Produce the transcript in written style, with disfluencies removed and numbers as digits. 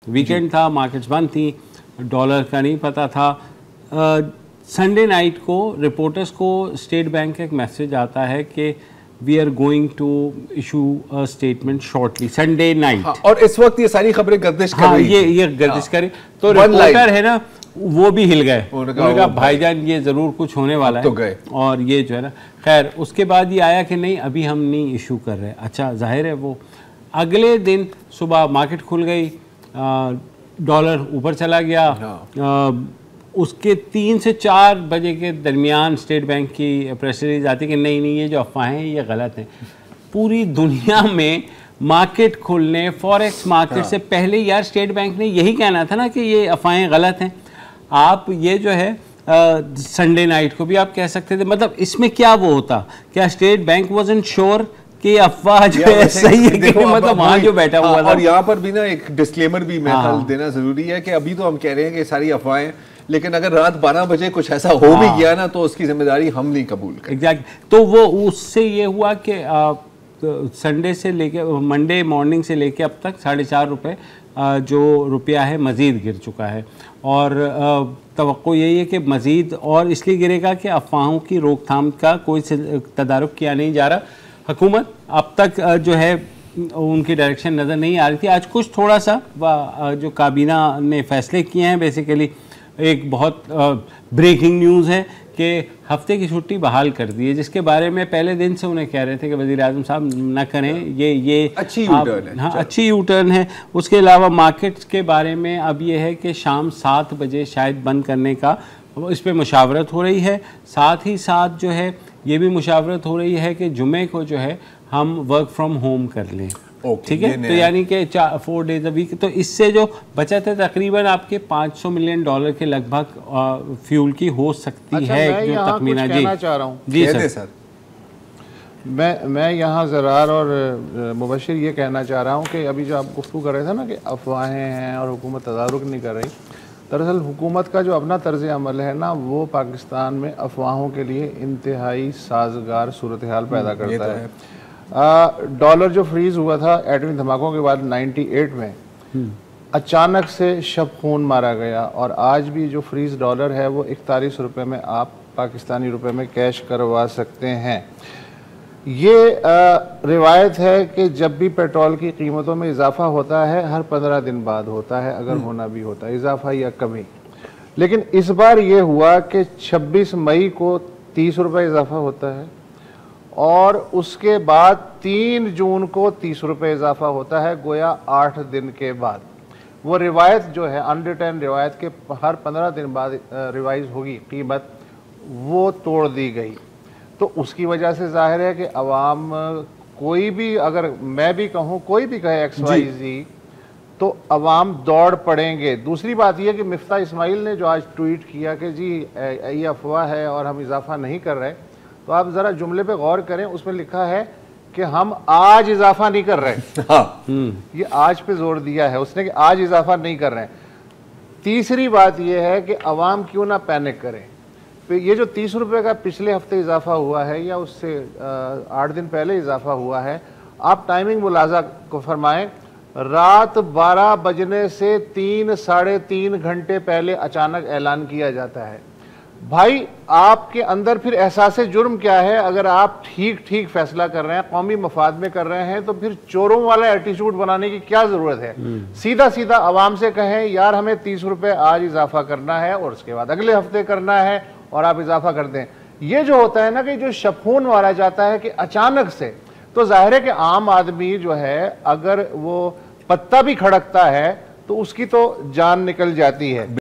Weekend था, markets बंद थी, डॉलर का नहीं पता था। संडे नाइट को रिपोर्टर्स को स्टेट बैंक का एक मैसेज आता है कि we are going to issue a statement shortly, Sunday night. हाँ, और इस वक्त ये सारी खबरें गर्दिश कर रही थी। ये गर्दिश करी तो रिपोर्टर है ना वो भी हिल गए, उन्होंने कहा भाईजान ये जरूर कुछ होने वाला है तो गए। और ये जो है ना, खैर उसके बाद ये आया कि नहीं अभी हम नहीं इशू कर रहे। अच्छा, जाहिर है वो अगले दिन सुबह मार्केट खुल गई, डॉलर ऊपर चला गया। उसके 3 से 4 बजे के दरमियान स्टेट बैंक की प्रेस रिलीज आती कि नहीं ये जो अफवाहें ये गलत हैं। पूरी दुनिया में मार्केट खुलने, फॉरेक्स मार्केट से पहले यार स्टेट बैंक ने यही कहना था ना कि ये अफवाहें गलत हैं। आप ये जो है संडे नाइट को भी आप कह सकते थे। मतलब इसमें क्या वो होता, क्या स्टेट बैंक वाज़न्ट श्योर कि अफवाह जो है सही है कि मतलब वहाँ जो बैठा हुआ था। और यहाँ पर भी ना एक डिस्क्लेमर भी मैं ख्याल देना जरूरी है कि अभी तो हम कह रहे हैं कि सारी अफवाहें, लेकिन अगर रात 12 बजे कुछ ऐसा हो भी गया ना तो उसकी जिम्मेदारी हम नहीं कबूल करें। एग्जैक्ट। तो वो उससे ये हुआ कि संडे से लेके मंडे मॉर्निंग से लेके अब तक 4.5 रुपये जो रुपया है मज़ीद गिर चुका है। और तवक्को यही है कि मज़ीद और इसलिए गिरेगा कि अफवाहों की रोकथाम का कोई तदारुक किया नहीं जा रहा। हुकूमत अब तक जो है उनकी डायरेक्शन नज़र नहीं आ रही थी। आज कुछ थोड़ा सा जो काबीना ने फैसले किए हैं, बेसिकली एक बहुत ब्रेकिंग न्यूज़ है कि हफ्ते की छुट्टी बहाल कर दी है, जिसके बारे में पहले दिन से उन्हें कह रहे थे कि वज़ीर आज़म साहब ना करें, ये अच्छी यूटर्न है। हाँ, अच्छी यूटर्न है। उसके अलावा मार्केट्स के बारे में अब ये है कि शाम 7 बजे शायद बंद करने का इस पर मुशावरत हो रही है। साथ ही साथ जो है ये भी मुशावरत हो रही है कि जुमे को जो है हम वर्क फ्रॉम होम कर लें। ठीक है, तो यानी कि 4 डेज अ वीक। तो इससे जो बचत है तकरीबन आपके $500 मिलियन के लगभग फ्यूल की हो सकती है। मैं यहाँ कुछ कहना चाह रहा हूँ। जी सर। मैं यहाँ ज़रार और मुबशिर ये कहना चाह रहा हूँ कि अभी जो आप गुफ्तगू कर रहे थे ना कि अफवाहें हैं और हुकूमत तदारुक नहीं कर रही, दरअसल हुकूमत का जो अपना तर्ज अमल है ना वो पाकिस्तान में अफवाहों के लिए इंतहाई साजगार सूरत हाल पैदा करता है। डॉलर जो फ्रीज हुआ था एटमी धमाकों के बाद 98 में, अचानक से शब खून मारा गया और आज भी जो फ्रीज डॉलर है वो 41 रुपये में आप पाकिस्तानी रुपए में कैश करवा सकते हैं। ये रिवायत है कि जब भी पेट्रोल की कीमतों में इजाफा होता है हर 15 दिन बाद होता है, अगर होना भी होता है इजाफा या कमी। लेकिन इस बार ये हुआ कि 26 मई को 30 रुपये इजाफा होता है और उसके बाद 3 जून को 30 रुपये इजाफा होता है, गोया 8 दिन के बाद। वो रिवायत जो है अनरिटर्न रिवायत के हर 15 दिन बाद रिवाइज होगी कीमत, वो तोड़ दी गई। तो उसकी वजह से जाहिर है कि अवाम कोई भी, अगर मैं भी कहूँ कोई भी कहे XYZ तो अवाम दौड़ पड़ेंगे। दूसरी बात यह कि मिफ्ता इस्माइल ने जो आज ट्वीट किया कि जी ये अफवाह है और हम इजाफा नहीं कर रहे, तो आप ज़रा जुमले पे गौर करें, उसमें लिखा है कि हम आज इजाफा नहीं कर रहे। हाँ। ये आज पे जोर दिया है उसने कि आज इजाफा नहीं कर रहे हैं। तीसरी बात यह है कि अवाम क्यों ना पैनिक करें। ये जो 30 रुपये का पिछले हफ्ते इजाफा हुआ है या उससे 8 दिन पहले इजाफा हुआ है, आप टाइमिंग मुलाजा को फरमाएं, रात 12 बजने से 3 साढ़े 3 घंटे पहले अचानक ऐलान किया जाता है। भाई आपके अंदर फिर एहसास जुर्म क्या है? अगर आप ठीक ठीक फैसला कर रहे हैं, कौमी मफाद में कर रहे हैं, तो फिर चोरों वाला एटीट्यूड बनाने की क्या जरूरत है? सीधा सीधा आवाम से कहें यार हमें 30 रुपये आज इजाफा करना है और उसके बाद अगले हफ्ते करना है और आप इजाफा कर दें। ये जो होता है ना कि जो शफून मारा जाता है कि अचानक से, तो जाहिर है कि आम आदमी जो है अगर वो पत्ता भी खड़कता है तो उसकी तो जान निकल जाती है।